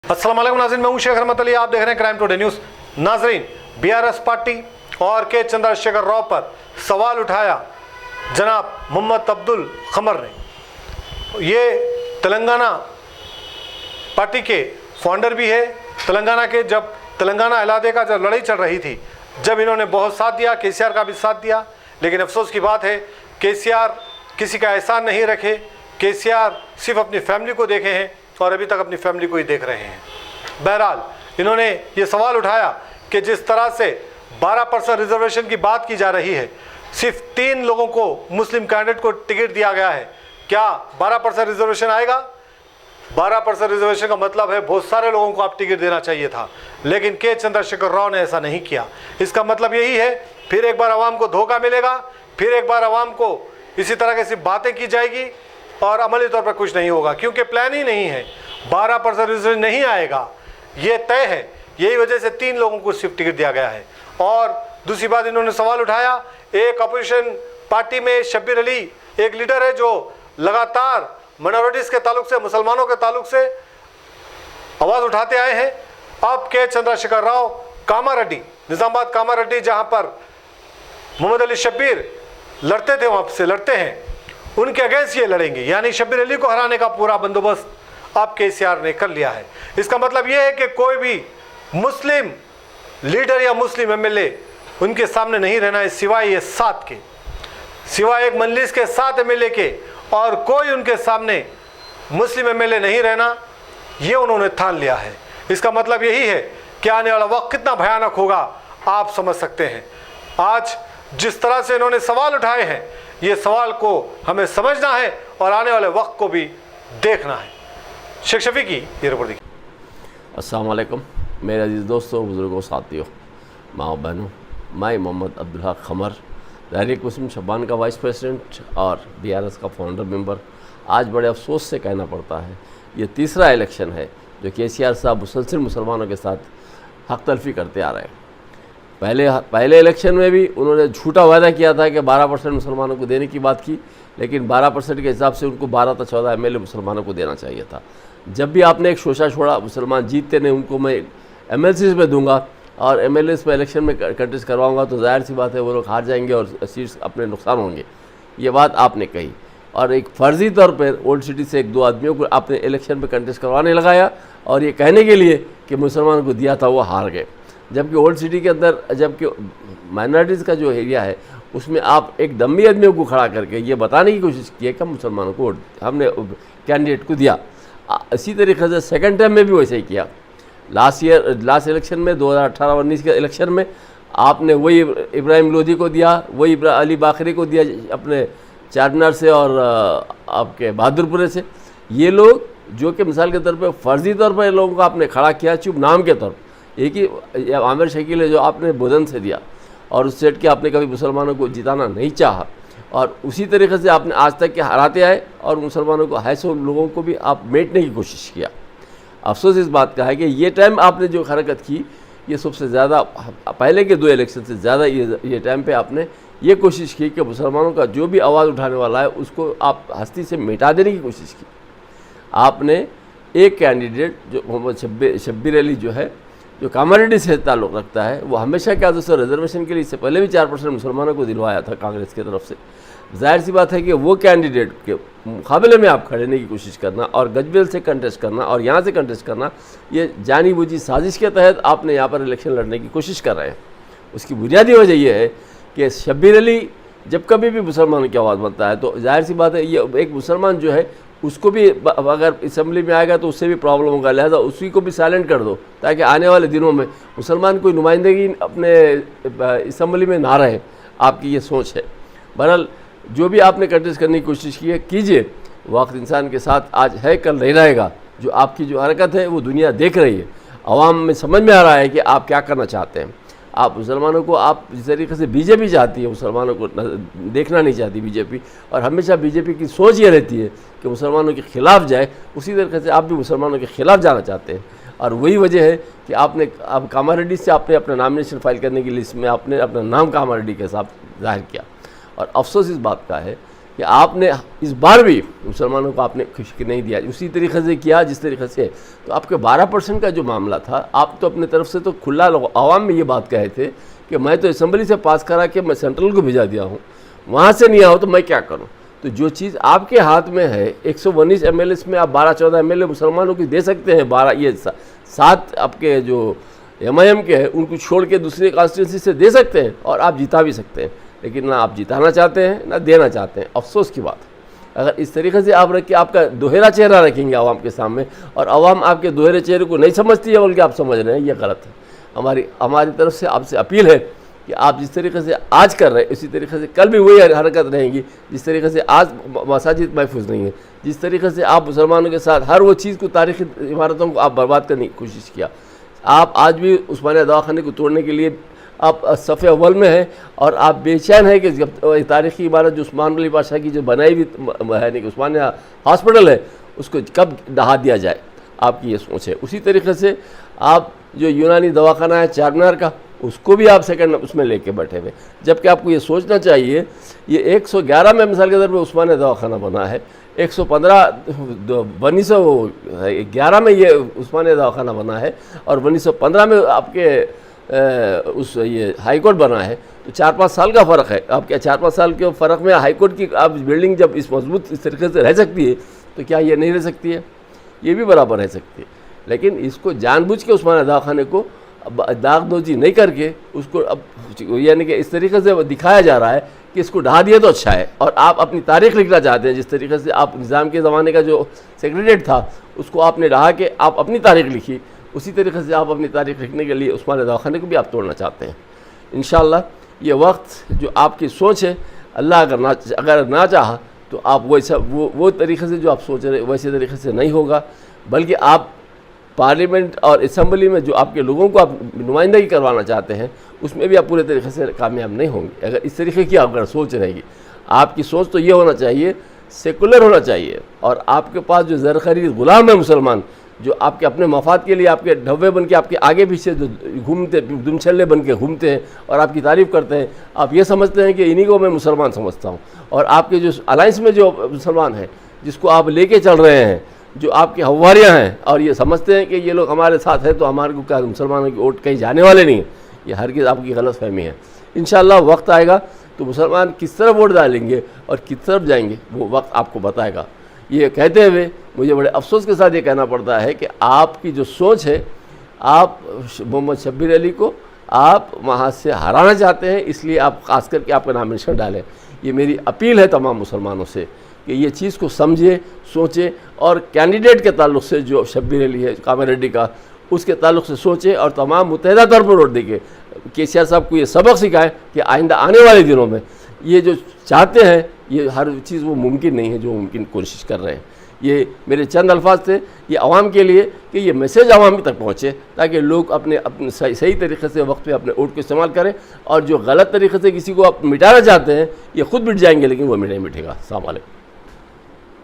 अस्सलाम वालेकुम नाज़रीन, मैं हूं शेख रहमत अली, आप देख रहे हैं क्राइम टुडे न्यूज़। नाज़रीन, बीआरएस पार्टी और के चंद्रशेखर राव पर सवाल उठाया जनाब मोहम्मद अब्दुल खमर ने। ये तेलंगाना पार्टी के फाउंडर भी है। तेलंगाना के जब तेलंगाना अलहदे का जब लड़ाई चल रही थी, जब इन्होंने बहुत साथ दिया, केसीआर का भी साथ दिया, लेकिन अफसोस की बात है केसीआर किसी का एहसान नहीं रखे। केसीआर सिर्फ अपनी फैमिली को देखे हैं और अभी तक अपनी फैमिली को ही देख रहे हैं। बहरहाल इन्होंने ये सवाल उठाया कि जिस तरह से 12% रिजर्वेशन की बात की जा रही है, सिर्फ 3 लोगों को मुस्लिम कैंडिडेट को टिकट दिया गया है, क्या 12% रिजर्वेशन आएगा? 12% रिजर्वेशन का मतलब है बहुत सारे लोगों को आप टिकट देना चाहिए था, लेकिन के चंद्रशेखर राव ने ऐसा नहीं किया। इसका मतलब यही है फिर एक बार आवाम को धोखा मिलेगा, फिर एक बार आवाम को इसी तरह की सिर्फ बातें की जाएगी और अमली तौर पर कुछ नहीं होगा, क्योंकि प्लान ही नहीं है। 12% रिजर्वेशन नहीं आएगा, ये तय है। यही वजह से 3 लोगों को सिर्फ टिकट दिया गया है। और दूसरी बात इन्होंने सवाल उठाया, एक अपोजिशन पार्टी में शब्बीर अली एक लीडर है जो लगातार माइनॉरिटीज़ के ताल्लुक से, मुसलमानों के ताल्लुक से आवाज़ उठाते आए हैं। अब के चंद्रशेखर राव कामारेड्डी, निज़ामाबाद कामारेड्डी, जहाँ पर मोहम्मद अली शब्बीर लड़ते थे, वहाँ से लड़ते हैं, उनके अगेंस्ट ये लड़ेंगे। यानी शब्बीर अली को हराने का पूरा बंदोबस्त अब केसीआर ने कर लिया है। इसका मतलब ये है कि कोई भी मुस्लिम लीडर या मुस्लिम एमएलए उनके सामने नहीं रहना है, सिवाय ये 7 के, सिवाय एक मजलिस के 7 एमएलए के, और कोई उनके सामने मुस्लिम एमएलए नहीं रहना, ये उन्होंने ठान लिया है। इसका मतलब यही है कि आने वाला वक्त कितना भयानक होगा आप समझ सकते हैं। आज जिस तरह से इन्होंने सवाल उठाए हैं, ये सवाल को हमें समझना है और आने वाले वक्त को भी देखना है। शेख शफी की ये रिपोर्ट देखिए। अस्सलाम वालेकुम मेरे अजीज़ दोस्तों, बुज़ुर्गों, साथियों, माँ बहनों, मैं मोहम्मद अब्दुल हक खमर, तहरीक मुस्लिम शबान का वाइस प्रेसिडेंट और बीआरएस का फाउंडर मेंबर, आज बड़े अफसोस से कहना पड़ता है ये तीसरा इलेक्शन है जो केसीआर साहब मुसलसल मुसलमानों के साथ हक तलफी करते आ रहे हैं। पहले इलेक्शन में भी उन्होंने झूठा वादा किया था कि 12% मुसलमानों को देने की बात की, लेकिन 12% के हिसाब से उनको 12 से 14 एमएलए मुसलमानों को देना चाहिए था। जब भी आपने एक शोशा छोड़ा, मुसलमान जीतते नहीं, उनको मैं एमएलसीज में दूंगा और एमएलएस में इलेक्शन में कंटेस्ट करवाऊंगा, तो जाहिर सी बात है वो लोग हार जाएंगे और सीट्स अपने नुकसान होंगे। ये बात आपने कही और एक फ़र्जी तौर पर ओल्ड सिटी से 1-2 आदमियों को आपने इलेक्शन में कंटेस्ट करवाने लगाया और ये कहने के लिए कि मुसलमानों को दिया था वो हार गए। जबकि ओल्ड सिटी के अंदर, जबकि माइनॉरिटीज़ का जो एरिया है उसमें आप एक दम्मी आदमियों को खड़ा करके ये बताने की कोशिश की है कि मुसलमानों को हमने कैंडिडेट को दिया। इसी तरीके से सेकंड टाइम में भी वैसे ही किया। लास्ट इलेक्शन में 2018-19 के इलेक्शन में आपने वही इब्राहिम लोधी को दिया, वही अली बाखरी को दिया अपने चारमीनार से और आपके बहादुरपुरे से। ये लोग जो कि मिसाल के तौर पर फ़र्जी तौर पर लोगों को आपने खड़ा किया चुप नाम के तौर पर। एक ही आमिर शकील है जो आपने बुदन से दिया और उस सेट के आपने कभी मुसलमानों को जिताना नहीं चाहा, और उसी तरीके से आपने आज तक के हराते आए और मुसलमानों को हैसो लोगों को भी आप मेटने की कोशिश किया। अफसोस इस बात का है कि ये टाइम आपने जो हरकत की, ये सबसे ज़्यादा पहले के 2 इलेक्शन से ज़्यादा ये टाइम पे आपने ये कोशिश की कि मुसलमानों का जो भी आवाज़ उठाने वाला है उसको आप हस्ती से मिटा देने की कोशिश की। आपने एक कैंडिडेट जो मोहम्मद शब्बीर अली जो है, जो कामारेड्डी से ताल्लुक़ रखता है, वो हमेशा क्या दोस्तों रिजर्वेशन के लिए इससे पहले भी 4% मुसलमानों को दिलवाया था कांग्रेस की तरफ से। जाहिर सी बात है कि वो कैंडिडेट के मुकाबले में आप खड़े की कोशिश करना और गजबेल से कंटेस्ट करना और यहाँ से कंटेस्ट करना, ये जानी बूझी साजिश के तहत आपने यहाँ पर इलेक्शन लड़ने की कोशिश कर रहे हैं। उसकी बुनियादी वजह यह है कि शब्बीर अली जब कभी भी मुसलमानों की आवाज़ बनता है तो जाहिर सी बात है ये एक मुसलमान जो है उसको भी अगर असम्बली में आएगा तो उससे भी प्रॉब्लम होगा, लिहाजा उसी को भी साइलेंट कर दो ताकि आने वाले दिनों में मुसलमान कोई नुमाइंदगी अपने असम्बली में ना रहे। आपकी ये सोच है। बहरहाल जो भी आपने कंटेस्ट करने की कोशिश की है कीजिए, वक्त इंसान के साथ आज है कल नहीं रहेगा। जो आपकी जो हरकत है वो दुनिया देख रही है, आवाम में समझ में आ रहा है कि आप क्या करना चाहते हैं। आप मुसलमानों को, आप जिस तरीके से बीजेपी चाहती है मुसलमानों को देखना नहीं चाहती बीजेपी, और हमेशा बीजेपी की सोच ये रहती है कि मुसलमानों के ख़िलाफ़ जाए, उसी तरीके से आप भी मुसलमानों के ख़िलाफ़ जाना चाहते हैं। और वही वजह है कि आपने अब कामारेड्डी से आपने अपना नॉमिनेशन फाइल करने की लिस्ट में आपने अपना नाम कामारेड्डी के साथ जाहिर किया। और अफसोस इस बात का है कि आपने इस बार भी मुसलमानों को आपने खुशी नहीं दिया, उसी तरीके से किया जिस तरीके से। तो आपके 12% का जो मामला था, आप तो अपने तरफ से तो खुला आवाम में ये बात कहे थे कि मैं तो असम्बली से पास करा के मैं सेंट्रल को भेजा दिया हूँ, वहाँ से नहीं आओ तो मैं क्या करूँ। तो जो चीज़ आपके हाथ में है, 119 MLA में आप 12-14 MLA मुसलमानों की दे सकते हैं, 7 आपके जो MIM के हैं उनको छोड़ के दूसरे कॉन्स्टिट्यूंसी से दे सकते हैं और आप जिता भी सकते हैं, लेकिन ना आप जिताना चाहते हैं ना देना चाहते हैं। अफसोस की बात है। अगर इस तरीके से आप रख के आपका दोहरा चेहरा रखेंगे आवाम के सामने और आवाम आपके दोहरे चेहरे को नहीं समझती है बल्कि आप समझ रहे हैं, ये गलत है। हमारी तरफ से आपसे अपील है कि आप जिस तरीके से आज कर रहे हैं उसी तरीके से कल भी वही हरकत रहेंगी। जिस तरीके से आज मसाजिद महफूज नहीं है, जिस तरीके से आप मुसलमानों के साथ हर वो चीज़ को, तारीखी इमारतों को आप बर्बाद करने की कोशिश किया, आप आज भी उस्मानिया दवाखाने को तोड़ने के लिए आप सफ़े अव्वल में हैं और आप बेचैन हैं कि जब तारीखी इमारत जो उस्मान अली बादशाह की जो बनाई हुई है नहीं कि उस्मानिया हॉस्पिटल है उसको कब ढहा दिया जाए, आपकी ये सोच है। उसी तरीके से आप जो यूनानी दवाखाना है चारमीनार का, उसको भी आप सेकंड उसमें लेके बैठे हुए, जबकि आपको ये सोचना चाहिए ये 111 में मिसाल के तौर पर उस्मानिया दवाखाना बना है, 1911 में ये उस्मानिया दवाखाना बना है और 1915 में आपके ये हाई कोर्ट बना है। तो 4-5 साल का फ़र्क है। आप क्या 4-5 साल के फ़र्क में हाई कोर्ट की आप बिल्डिंग जब इस मजबूत इस तरीके से रह सकती है तो क्या ये नहीं रह सकती है? ये भी बराबर रह सकती है। लेकिन इसको जानबूझ के उस्मानिया दवाखाने को दागदोजी नहीं करके उसको अब यानी कि इस तरीके से दिखाया जा रहा है कि इसको ढहा दिया तो अच्छा है, और आप अपनी तारीख लिखना चाहते हैं। जिस तरीके से आप निज़ाम के ज़माने का जो सेक्रेटरीट था उसको आपने ढहा के आप अपनी तारीख लिखी, उसी तरीके से आप अपनी तारीख लिखने के लिए उस्मानिया दवाखाने को भी आप तोड़ना चाहते हैं। इंशाअल्लाह ये वक्त जो आपकी सोच है, अल्लाह अगर ना चाहा तो आप वैसा वो तरीके से जो आप सोच रहे वैसे तरीके से नहीं होगा, बल्कि आप पार्लियामेंट और असम्बली में जो आपके लोगों को आप नुमाइंदगी करवाना चाहते हैं उसमें भी आप पूरे तरीके से कामयाब नहीं होंगे अगर इस तरीके की अगर सोच रहेगी। आपकी सोच तो ये होना चाहिए, सेकुलर होना चाहिए, और आपके पास जो ज़र खरीद गुलाम है मुसलमान जो आपके अपने मफाद के लिए आपके ढब्बे बन के आपके आगे पीछे जो घूमते दुमछल्ले बन के घूमते हैं और आपकी तारीफ़ करते हैं, आप ये समझते हैं कि इन्हीं को मैं मुसलमान समझता हूँ। और आपके जो अलायंस में जो मुसलमान है जिसको आप लेके चल रहे हैं, जो आपके हवारियाँ हैं और ये समझते हैं कि ये लोग हमारे साथ हैं तो हमारे को क्या मुसलमानों की वोट कहीं जाने वाले नहीं है, ये हरगिज़ आपकी गलत फहमी है। इंशाअल्लाह वक्त आएगा तो मुसलमान किस तरफ वोट डालेंगे और किस तरफ जाएंगे वो वक्त आपको बताएगा। ये कहते हुए मुझे बड़े अफसोस के साथ ये कहना पड़ता है कि आपकी जो सोच है, आप मोहम्मद शब्बीर अली को आप वहाँ से हराना चाहते हैं, इसलिए आप खास करके आपका नामिनेशन डालें। ये मेरी अपील है तमाम मुसलमानों से कि ये चीज़ को समझे, सोचें, और कैंडिडेट के ताल्लुक से जो शब्बीर अली है कामिल रेड्डी का, उसके ताल्लुक से सोचें और तमाम मुत्तहिदा तौर पर वोट देंगे। KCR साहब को ये सबक सिखाएं कि आइंदा आने वाले दिनों में ये जो चाहते हैं ये हर चीज़ वो मुमकिन नहीं है जो मुमकिन कोशिश कर रहे हैं। ये मेरे चंद अल्फाज थे ये आवाम के लिए कि ये मैसेज आवाम तक पहुँचे ताकि लोग अपने सही तरीके से वक्त पे अपने वोट को इस्तेमाल करें, और जो गलत तरीके से किसी को आप मिटाना चाहते हैं ये खुद मिट जाएंगे लेकिन वो नहीं मिटेगा। अस्सलाम वालेकुम।